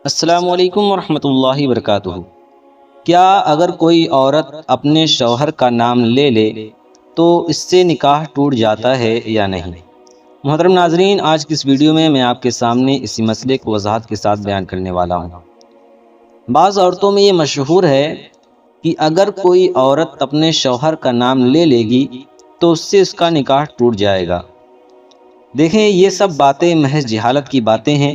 السلام علیکم ورحمۃ اللہ وبرکاتہ۔ کیا اگر کوئی عورت اپنے شوہر کا نام لے لے تو اس سے نکاح ٹوٹ جاتا ہے یا نہیں؟ محترم ناظرین، آج کی اس ویڈیو میں آپ کے سامنے اسی مسئلے کو وضاحت کے ساتھ بیان کرنے والا ہوں۔ بعض عورتوں میں یہ مشہور ہے کہ اگر کوئی عورت اپنے شوہر کا نام لے لے گی تو اس سے اس کا نکاح ٹوٹ جائے گا۔ دیکھیں، یہ سب باتیں محض جہالت کی باتیں ہیں۔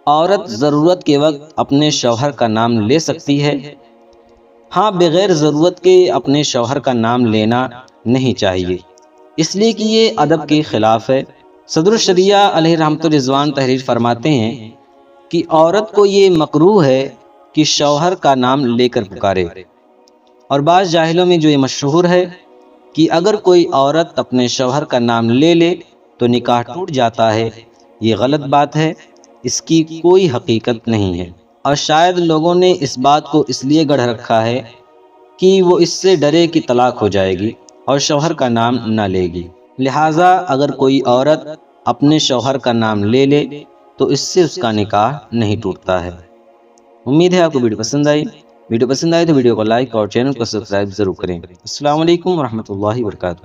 عورت ضرورت کے وقت اپنے شوہر کا نام لے سکتی ہے، ہاں بغیر ضرورت کے اپنے شوہر کا نام لینا نہیں چاہیے، اس لیے کہ یہ ادب کے خلاف ہے۔ صدر الشریعہ علیہ رحمۃ الرضوان تحریر فرماتے ہیں کہ عورت کو یہ مکروہ ہے کہ شوہر کا نام لے کر پکارے، اور بعض جاہلوں میں جو یہ مشہور ہے کہ اگر کوئی عورت اپنے شوہر کا نام لے لے تو نکاح ٹوٹ جاتا ہے، یہ غلط بات ہے، اس کی کوئی حقیقت نہیں ہے، اور شاید لوگوں نے اس بات کو اس لیے گڑھ رکھا ہے کہ وہ اس سے ڈرے کہ طلاق ہو جائے گی اور شوہر کا نام نہ لے گی۔ لہٰذا اگر کوئی عورت اپنے شوہر کا نام لے لے تو اس سے اس کا نکاح نہیں ٹوٹتا ہے۔ امید ہے آپ کو ویڈیو پسند آئی۔ ویڈیو پسند آئی تو ویڈیو کو لائک اور چینل کو سبسکرائب ضرور کریں۔ السلام علیکم ورحمۃ اللہ وبرکاتہ۔